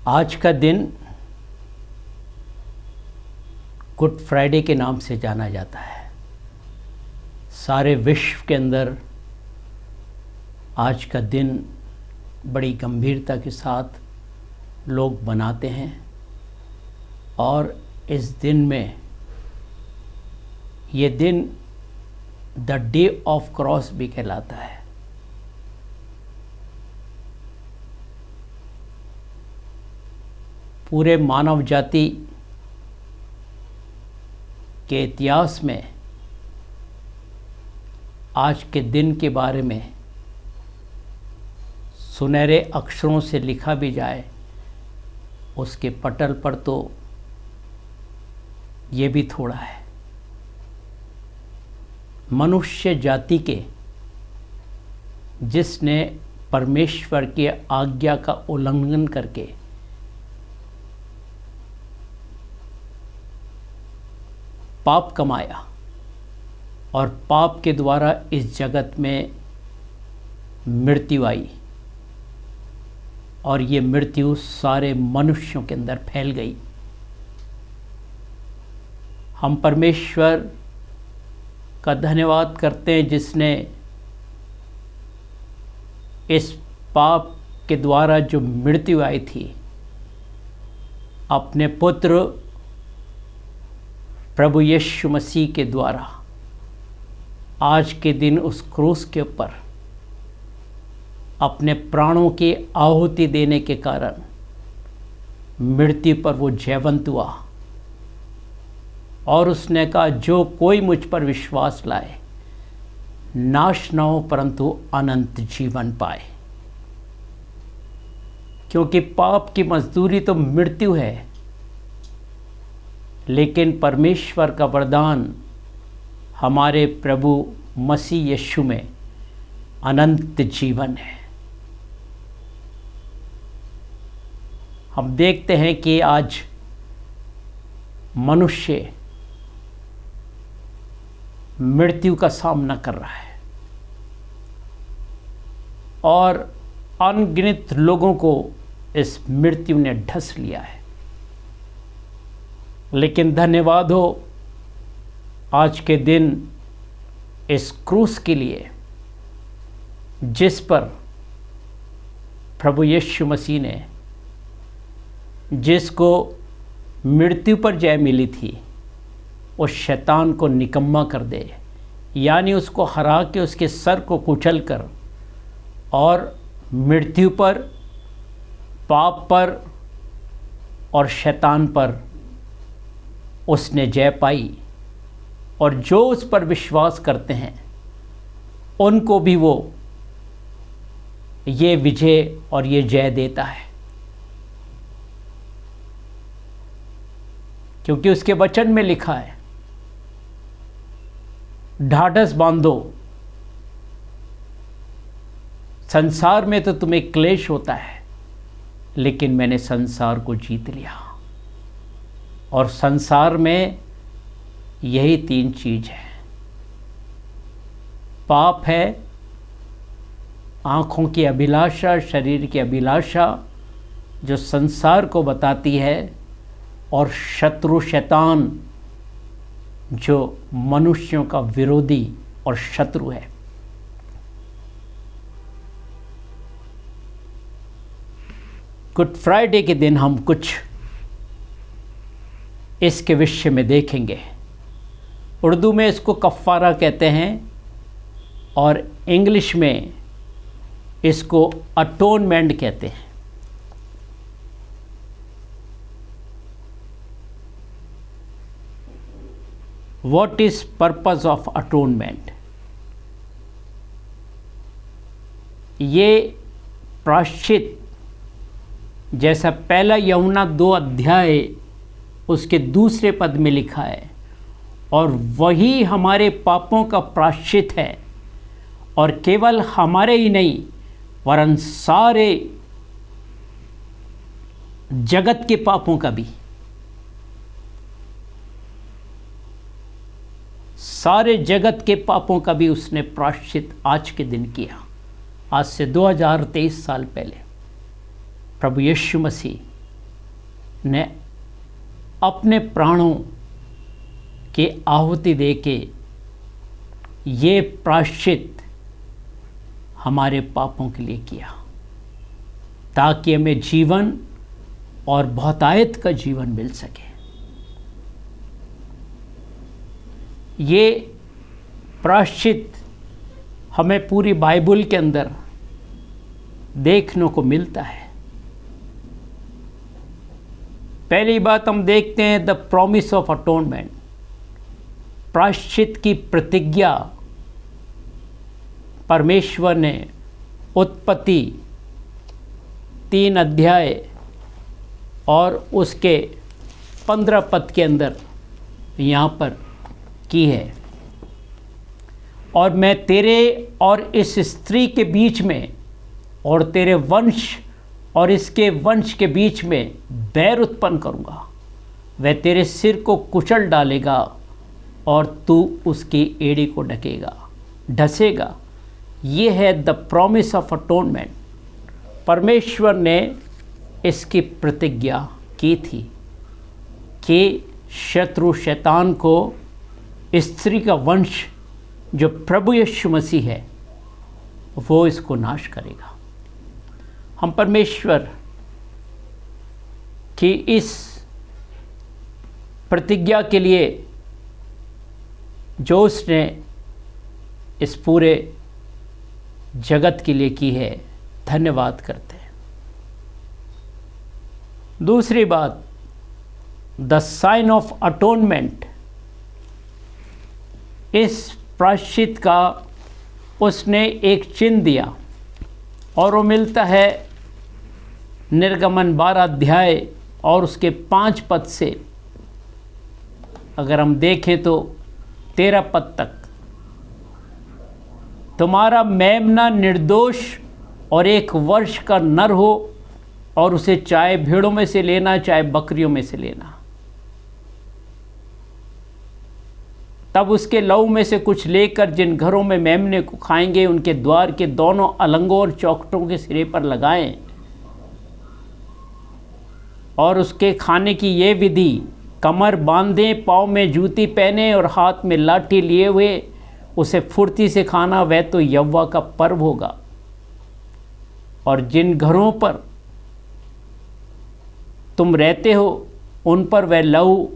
आज का दिन गुड फ्राइडे के नाम से जाना जाता है। सारे विश्व के अंदर आज का दिन बड़ी गंभीरता के साथ लोग मनाते हैं और इस दिन में ये दिन द डे ऑफ क्रॉस भी कहलाता है। पूरे मानव जाति के इतिहास में आज के दिन के बारे में सुनहरे अक्षरों से लिखा भी जाए, उसके पटल पर तो ये भी थोड़ा है। मनुष्य जाति के जिसने परमेश्वर की आज्ञा का उल्लंघन करके पाप कमाया और पाप के द्वारा इस जगत में मृत्यु आई और ये मृत्यु सारे मनुष्यों के अंदर फैल गई। हम परमेश्वर का धन्यवाद करते हैं जिसने इस पाप के द्वारा जो मृत्यु आई थी अपने पुत्र प्रभु यीशु मसीह के द्वारा आज के दिन उस क्रूस के ऊपर अपने प्राणों की आहुति देने के कारण मृत्यु पर वो जयवंत हुआ और उसने कहा जो कोई मुझ पर विश्वास लाए नाश न हो परंतु अनंत जीवन पाए। क्योंकि पाप की मजदूरी तो मृत्यु है, लेकिन परमेश्वर का वरदान हमारे प्रभु मसीह यीशु में अनंत जीवन है। हम देखते हैं कि आज मनुष्य मृत्यु का सामना कर रहा है और अनगिनत लोगों को इस मृत्यु ने ढस लिया है। लेकिन धन्यवाद हो आज के दिन इस क्रूस के लिए जिस पर प्रभु यीशु मसीह ने जिसको मृत्यु पर जय मिली थी उस शैतान को निकम्मा कर दे, यानी उसको हरा के उसके सर को कुचल कर और मृत्यु पर, पाप पर और शैतान पर उसने जय पाई और जो उस पर विश्वास करते हैं उनको भी वो ये विजय और ये जय देता है। क्योंकि उसके वचन में लिखा है, ढाढ़स बांधो, संसार में तो तुम्हें क्लेश होता है लेकिन मैंने संसार को जीत लिया। और संसार में यही तीन चीज है, पाप है, आँखों की अभिलाषा, शरीर की अभिलाषा जो संसार को बताती है, और शत्रु शैतान जो मनुष्यों का विरोधी और शत्रु है। गुड फ्राइडे के दिन हम कुछ इसके विषय में देखेंगे। उर्दू में इसको कफ़ारा कहते हैं और इंग्लिश में इसको अटोनमेंट कहते हैं। What is purpose of atonement? ये प्रायश्चित जैसा पहला यूहन्ना 2 अध्याय उसके दूसरे पद में लिखा है, और वही हमारे पापों का प्रायश्चित है और केवल हमारे ही नहीं वरन सारे जगत के पापों का भी। सारे जगत के पापों का भी उसने प्रायश्चित आज के दिन किया। आज से 2023 साल पहले प्रभु यीशु मसीह ने अपने प्राणों की आहुति देके ये प्रायश्चित हमारे पापों के लिए किया, ताकि हमें जीवन और बहुतायत का जीवन मिल सके। ये प्रायश्चित हमें पूरी बाइबल के अंदर देखने को मिलता है। पहली बात हम देखते हैं द प्रॉमिस ऑफ अटोनमेंट, प्रायश्चित की प्रतिज्ञा परमेश्वर ने उत्पत्ति 3 अध्याय और उसके 15 पद के अंदर यहाँ पर की है। और मैं तेरे और इस स्त्री के बीच में और तेरे वंश और इसके वंश के बीच में बैर उत्पन्न करूँगा, वह तेरे सिर को कुचल डालेगा और तू उसकी एड़ी को ढसेगा। ये है द प्रॉमिस ऑफ अटोनमेंट। परमेश्वर ने इसकी प्रतिज्ञा की थी कि शत्रु शैतान को स्त्री का वंश जो प्रभु यीशु मसीह है वो इसको नाश करेगा। हम परमेश्वर की इस प्रतिज्ञा के लिए जो उसने इस पूरे जगत के लिए की है धन्यवाद करते हैं। दूसरी बात, द साइन ऑफ अटोनमेंट, इस प्रायश्चित का उसने एक चिन्ह दिया और वो मिलता है निर्गमन 12 अध्याय और उसके 5 पद से। अगर हम देखें तो 13 पद तक, तुम्हारा मेमना निर्दोष और 1 वर्ष का नर हो और उसे चाहे भेड़ों में से लेना चाहे बकरियों में से लेना। तब उसके लहू में से कुछ लेकर जिन घरों में मेमने को खाएंगे उनके द्वार के दोनों अलंगों और चौखटों के सिरे पर लगाएं। और उसके खाने की ये विधि, कमर बांधें, पाँव में जूती पहने और हाथ में लाठी लिए हुए उसे फुर्ती से खाना, वह तो यव्वा का पर्व होगा। और जिन घरों पर तुम रहते हो उन पर वह लहू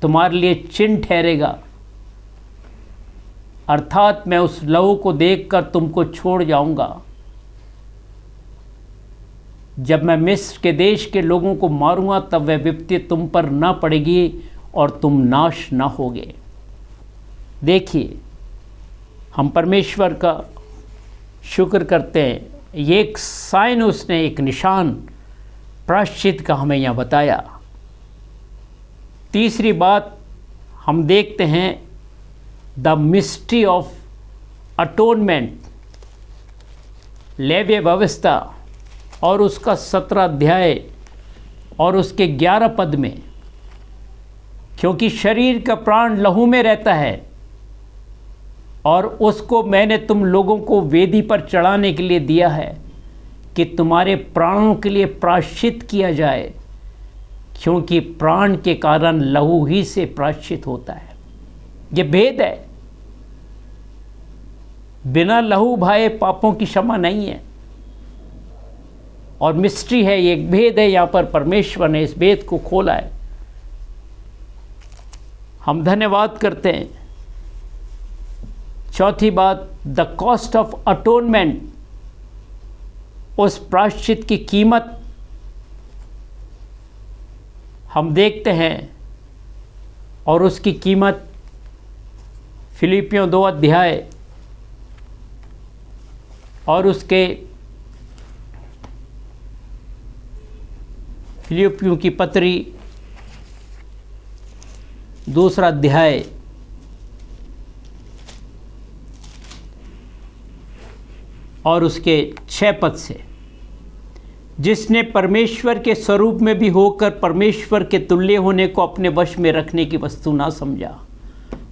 तुम्हारे लिए चिन्ह ठहरेगा, अर्थात मैं उस लहू को देखकर तुमको छोड़ जाऊंगा। जब मैं मिस्र के देश के लोगों को मारूंगा तब वह विपत्ति तुम पर ना पड़ेगी और तुम नाश ना होगे। देखिए, हम परमेश्वर का शुक्र करते हैं। ये एक साइन, उसने एक निशान प्रायश्चित का हमें यहाँ बताया। तीसरी बात हम देखते हैं द मिस्ट्री ऑफ अटोनमेंट, लेव्य व्यवस्था और उसका 17 अध्याय और उसके 11 पद में, क्योंकि शरीर का प्राण लहू में रहता है और उसको मैंने तुम लोगों को वेदी पर चढ़ाने के लिए दिया है कि तुम्हारे प्राणों के लिए प्रायश्चित किया जाए, क्योंकि प्राण के कारण लहू ही से प्रायश्चित होता है। ये भेद है, बिना लहू बहाए पापों की क्षमा नहीं है। और मिस्ट्री है, ये एक भेद है। यहाँ पर परमेश्वर ने इस भेद को खोला है। हम धन्यवाद करते हैं। चौथी बात, द कॉस्ट ऑफ अटोनमेंट, उस प्रायश्चित की कीमत हम देखते हैं और उसकी कीमत फिलिपियों 2 अध्याय और उसके फिलिपियों की पत्री 2 अध्याय और उसके 6 पद से, जिसने परमेश्वर के स्वरूप में भी होकर परमेश्वर के तुल्य होने को अपने वश में रखने की वस्तु ना समझा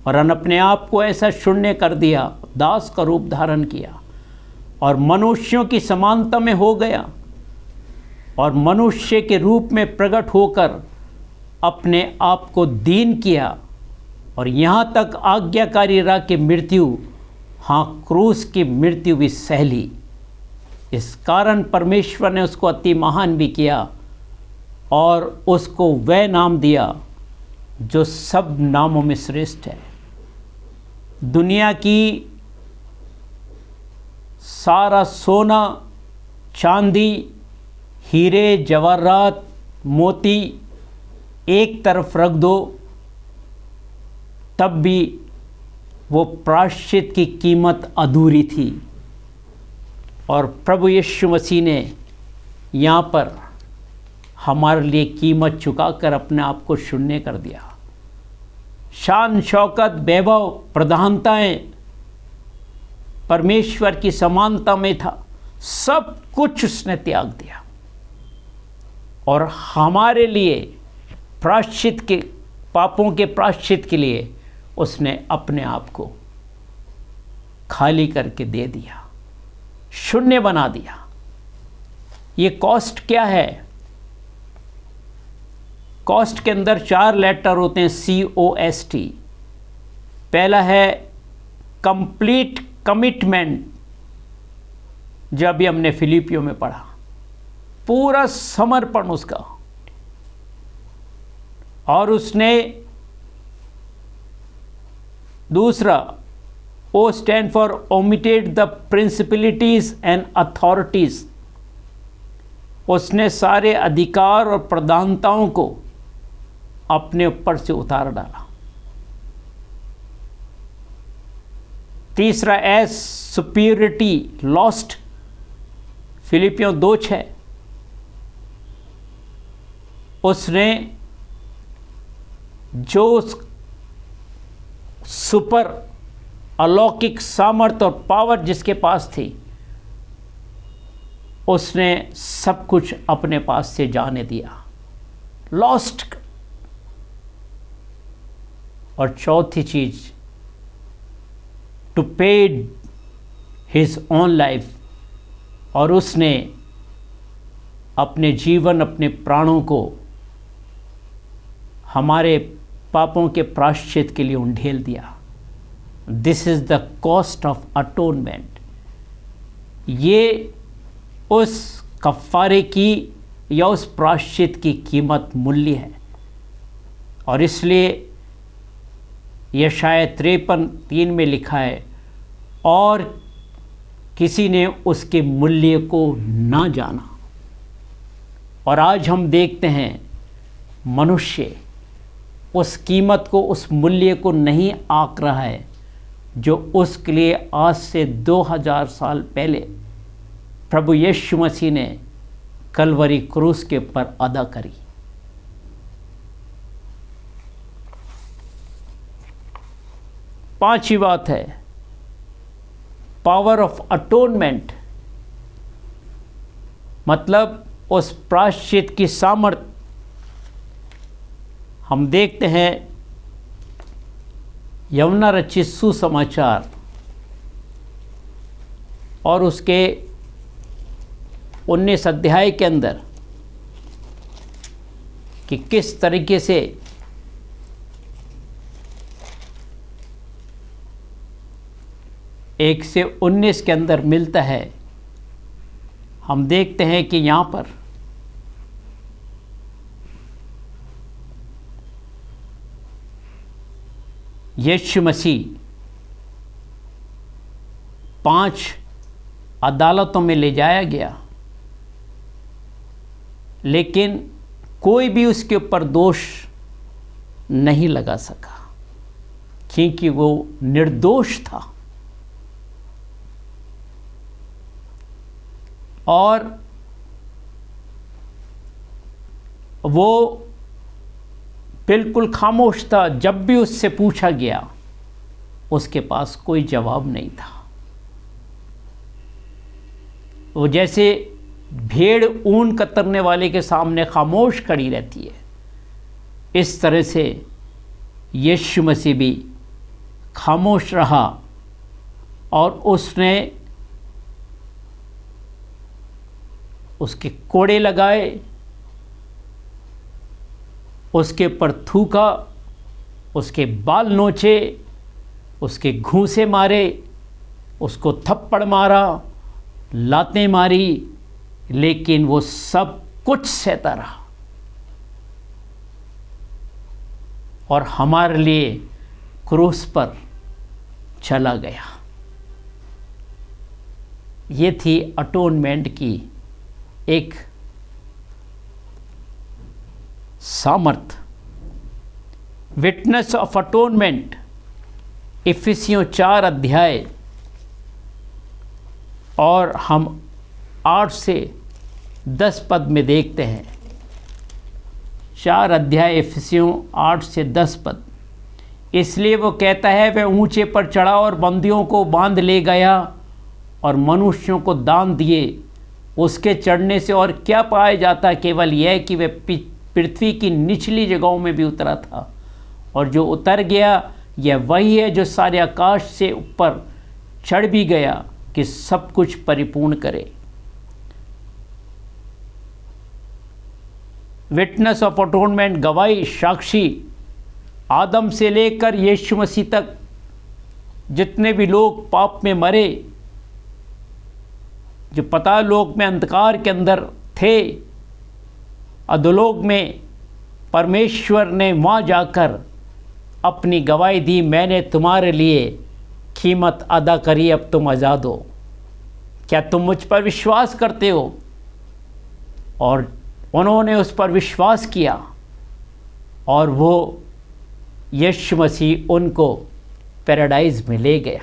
और अपने आप को ऐसा शून्य कर दिया, दास का रूप धारण किया और मनुष्यों की समानता में हो गया और मनुष्य के रूप में प्रकट होकर अपने आप को दीन किया और यहाँ तक आज्ञाकारी रहा कि मृत्यु, हाँ क्रूस की मृत्यु भी सह ली। इस कारण परमेश्वर ने उसको अति महान भी किया और उसको वह नाम दिया जो सब नामों में श्रेष्ठ है। दुनिया की सारा सोना, चांदी, हीरे, जवाहरात, मोती एक तरफ रख दो, तब भी वो प्रायश्चित की कीमत अधूरी थी। और प्रभु यीशु मसीह ने यहाँ पर हमारे लिए कीमत चुकाकर अपने आप को शून्य कर दिया। शान, शौकत, वैभव, प्रधानताएं परमेश्वर की समानता में था, सब कुछ उसने त्याग दिया और हमारे लिए प्रायश्चित के, पापों के प्रायश्चित के लिए उसने अपने आप को खाली करके दे दिया, शून्य बना दिया। ये कॉस्ट क्या है? कॉस्ट के अंदर 4 लेटर होते हैं, COST। पहला है कंप्लीट कमिटमेंट, जो अभी हमने फिलिपियों में पढ़ा, पूरा समर्पण उसका। और उसने दूसरा, O stand for omitted the principalities and authorities. उसने सारे अधिकार और प्रधानताओं को अपने ऊपर से उतार डाला। तीसरा, एज सुपीरियरिटी लॉस्ट, फिलिपियों 2:6। उसने जो सुपर अलौकिक सामर्थ्य और पावर जिसके पास थी, उसने सब कुछ अपने पास से जाने दिया, लॉस्ट। और चौथी चीज, to paid his own life, और उसने अपने जीवन, अपने प्राणों को हमारे पापों के प्रायश्चित के लिए उंडेल दिया। This is the cost of atonement. ये उस कफ़ारे की या उस प्रायश्चित की कीमत, मूल्य है। और इसलिए यशायाह 53:3 में लिखा है, और किसी ने उसके मूल्य को ना जाना। और आज हम देखते हैं मनुष्य उस कीमत को, उस मूल्य को नहीं आंक रहा है जो उसके लिए आज से 2000 साल पहले प्रभु यीशु मसीह ने कलवरी क्रूस के ऊपर अदा करी। पांचवी बात है पावर ऑफ अटोनमेंट, मतलब उस प्रायश्चित की सामर्थ्य। हम देखते हैं यूहन्ना रचित सुसमाचार और उसके 19 अध्याय के अंदर कि किस तरीके से एक से 19 के अंदर मिलता है। हम देखते हैं कि यहाँ पर यीशु मसीह 5 अदालतों में ले जाया गया, लेकिन कोई भी उसके ऊपर दोष नहीं लगा सका, क्योंकि वो निर्दोष था। और वो बिल्कुल खामोश था। जब भी उससे पूछा गया, उसके पास कोई जवाब नहीं था। वो जैसे भेड़ ऊन कतरने वाले के सामने खामोश खड़ी रहती है, इस तरह से यीशु मसीह भी खामोश रहा। और उसने उसके कोड़े लगाए उसके पर थूका, उसके बाल नोचे, उसके घूंसे मारे, उसको थप्पड़ मारा, लातें मारी, लेकिन वो सब कुछ सहता रहा और हमारे लिए क्रूस पर चला गया। ये थी अटोनमेंट की एक सामर्थ। विटनेस ऑफ अटोनमेंट इफिसियों 4 अध्याय और हम 8 से 10 पद में देखते हैं। 4 अध्याय इफिसियों 8 से 10 पद। इसलिए वो कहता है, वह ऊंचे पर चढ़ा और बंदियों को बांध ले गया और मनुष्यों को दान दिए। उसके चढ़ने से और क्या पाया जाता, केवल यह कि वह पृथ्वी की निचली जगहों में भी उतरा था, और जो उतर गया यह वही है जो सारे आकाश से ऊपर चढ़ भी गया कि सब कुछ परिपूर्ण करे। विटनेस ऑफ अटोनमेंट, गवाही, साक्षी, आदम से लेकर यीशु मसीह तक जितने भी लोग पाप में मरे, जो पाताल लोक में अंधकार के अंदर थे, अधोलोक में परमेश्वर ने वहाँ जाकर अपनी गवाही दी, मैंने तुम्हारे लिए कीमत अदा करी, अब तुम आज़ाद हो। क्या तुम मुझ पर विश्वास करते हो? और उन्होंने उस पर विश्वास किया और वो यीशु मसीह उनको पैराडाइज में ले गया।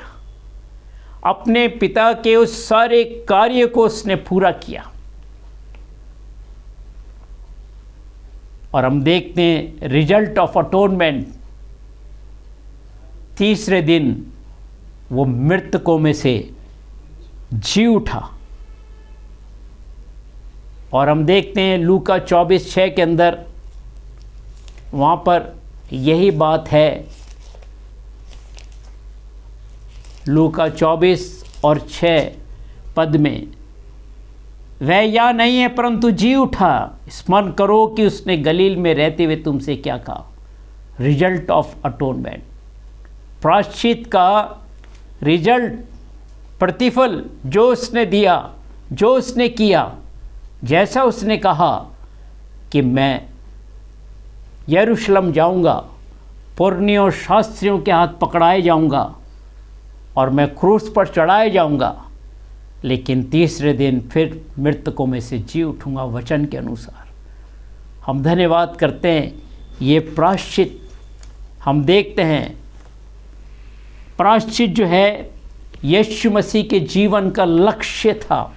अपने पिता के उस सारे कार्य को उसने पूरा किया। और हम देखते हैं रिजल्ट ऑफ अटोनमेंट, तीसरे दिन वो मृतकों में से जी उठा। और हम देखते हैं लूका 24:6 के अंदर, वहाँ पर यही बात है। लूका 24 और 6 पद में, वह या नहीं है परंतु जी उठा, स्मरण करो कि उसने गलील में रहते हुए तुमसे क्या कहा। रिजल्ट ऑफ अटोनमेंट, प्रायश्चित का रिजल्ट, प्रतिफल जो उसने दिया, जो उसने किया, जैसा उसने कहा कि मैं यरूशलेम जाऊंगा, पुरनियों और शास्त्रियों के हाथ पकड़ाए जाऊंगा और मैं क्रूस पर चढ़ाए जाऊंगा, लेकिन तीसरे दिन फिर मृतकों में से जी उठूंगा, वचन के अनुसार। हम धन्यवाद करते हैं। ये प्रायश्चित हम देखते हैं, प्रायश्चित जो है यीशु मसीह के जीवन का लक्ष्य था,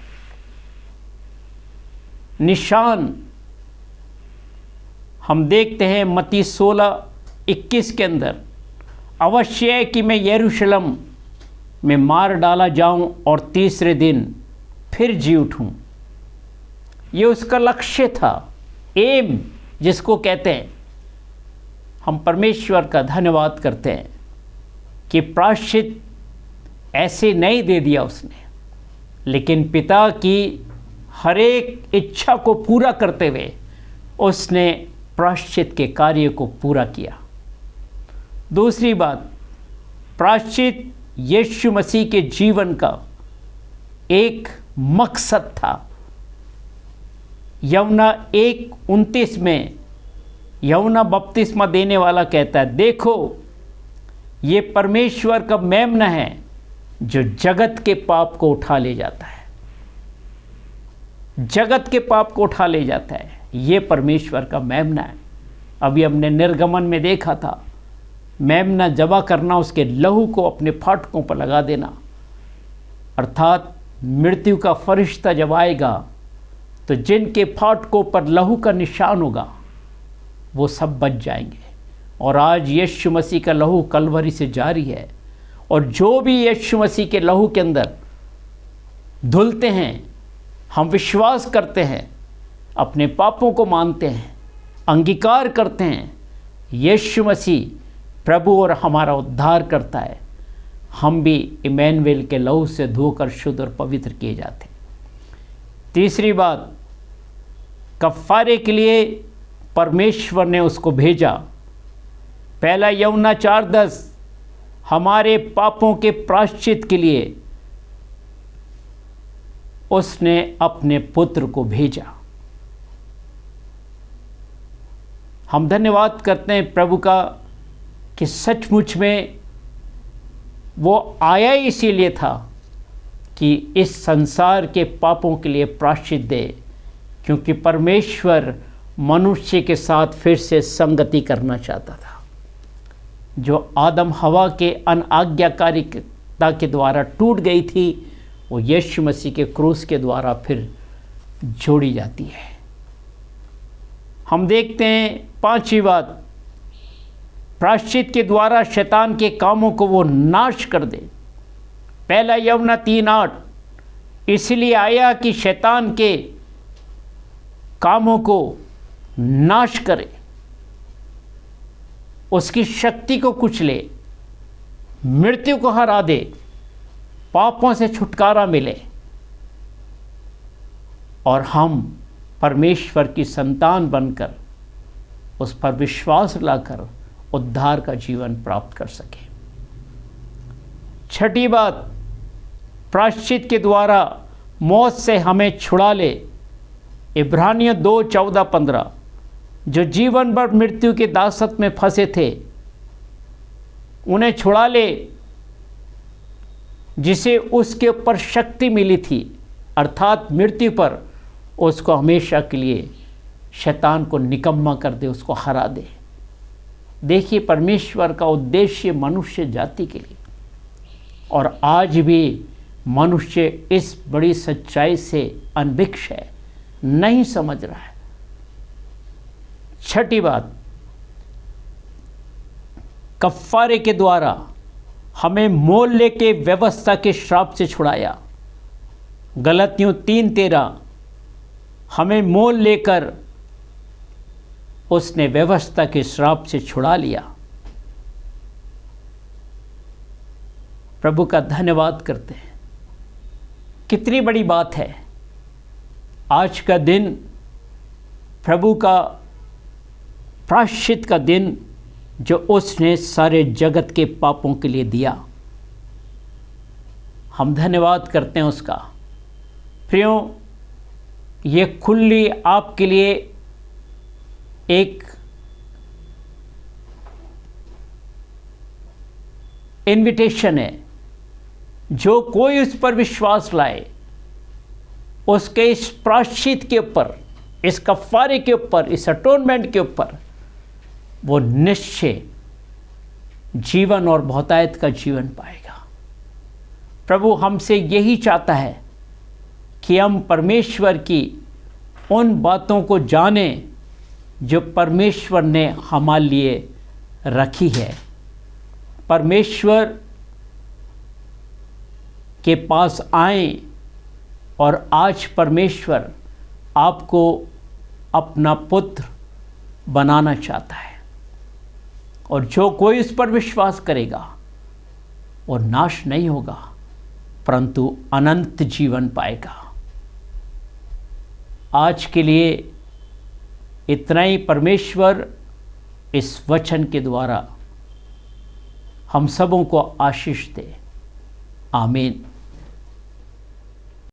निशान। हम देखते हैं मत्ती 16:21 के अंदर, अवश्य है कि मैं यरूशलेम में मार डाला जाऊं और तीसरे दिन फिर जी उठूं। ये उसका लक्ष्य था, एम जिसको कहते हैं। हम परमेश्वर का धन्यवाद करते हैं कि प्रायश्चित ऐसे नहीं दे दिया उसने, लेकिन पिता की हर एक इच्छा को पूरा करते हुए उसने प्रायश्चित के कार्य को पूरा किया। दूसरी बात, प्रायश्चित यीशु मसीह के जीवन का एक मकसद था। यूहन्ना 1:29 में यूहन्ना बपतिस्मा देने वाला कहता है, देखो ये परमेश्वर का मेमना है जो जगत के पाप को उठा ले जाता है। जगत के पाप को उठा ले जाता है, ये परमेश्वर का मेमना है। अभी हमने निर्गमन में देखा था, मेमना जबा करना, उसके लहू को अपने फाटकों पर लगा देना, अर्थात मृत्यु का फरिश्ता जब आएगा तो जिनके फाटकों पर लहू का निशान होगा वो सब बच जाएंगे। और आज यीशु मसीह का लहू कलवरी से जारी है, और जो भी यीशु मसीह के लहू के अंदर धुलते हैं, हम विश्वास करते हैं, अपने पापों को मानते हैं, अंगीकार करते हैं, यीशु मसीह प्रभु और हमारा उद्धार करता है, हम भी इमैनुएल के लहू से धोकर शुद्ध और पवित्र किए जाते हैं। तीसरी बात, कफ़ारे के लिए परमेश्वर ने उसको भेजा। पहला यूहन्ना 4:10 हमारे पापों के प्रायश्चित के लिए उसने अपने पुत्र को भेजा। हम धन्यवाद करते हैं प्रभु का कि सचमुच में वो आया इसीलिए था कि इस संसार के पापों के लिए प्रायश्चित दे, क्योंकि परमेश्वर मनुष्य के साथ फिर से संगति करना चाहता था। जो आदम हवा के अनाज्ञाकारिता के द्वारा टूट गई थी, वो यीशु मसीह के क्रूस के द्वारा फिर जोड़ी जाती है। हम देखते हैं पांचवी बात, प्रायश्चित के द्वारा शैतान के कामों को वो नाश कर दे। पहला यूहन्ना 3:8 इसलिए आया कि शैतान के कामों को नाश करे, उसकी शक्ति को कुचले, मृत्यु को हरा दे, पापों से छुटकारा मिले और हम परमेश्वर की संतान बनकर उस पर विश्वास लाकर उद्धार का जीवन प्राप्त कर सके। छठी बात, प्रायश्चित के द्वारा मौत से हमें छुड़ा ले। इब्रानियों 2:14-15 जो जीवन भर मृत्यु के दासत्व में फंसे थे, उन्हें छुड़ा ले, जिसे उसके ऊपर शक्ति मिली थी, अर्थात मृत्यु पर, उसको हमेशा के लिए शैतान को निकम्मा कर दे, उसको हरा दे। देखिए, परमेश्वर का उद्देश्य मनुष्य जाति के लिए, और आज भी मनुष्य इस बड़ी सच्चाई से अनभिक्ष है, नहीं समझ रहा है। छठी बात, कफ़ारे के द्वारा हमें मोल लेके व्यवस्था के श्राप से छुड़ाया। गलतियों 3:13 हमें मोल लेकर उसने व्यवस्था के श्राप से छुड़ा लिया। प्रभु का धन्यवाद करते हैं। कितनी बड़ी बात है। आज का दिन प्रभु का प्रायश्चित का दिन, जो उसने सारे जगत के पापों के लिए दिया। हम धन्यवाद करते हैं उसका। प्रियो, ये खुली आपके लिए एक इनविटेशन है। जो कोई उस पर विश्वास लाए, उसके इस प्रायश्चित के ऊपर, इस कफ़ारे के ऊपर, इस अटोनमेंट के ऊपर, वो निश्चय जीवन और बहुतायत का जीवन पाएगा। प्रभु हमसे यही चाहता है कि हम परमेश्वर की उन बातों को जानें जो परमेश्वर ने हमारे लिए रखी है। परमेश्वर के पास आएं, और आज परमेश्वर आपको अपना पुत्र बनाना चाहता है, और जो कोई इस पर विश्वास करेगा वो नाश नहीं होगा, परंतु अनंत जीवन पाएगा। आज के लिए इतना ही। परमेश्वर इस वचन के द्वारा हम सबों को आशीष दे। आमीन।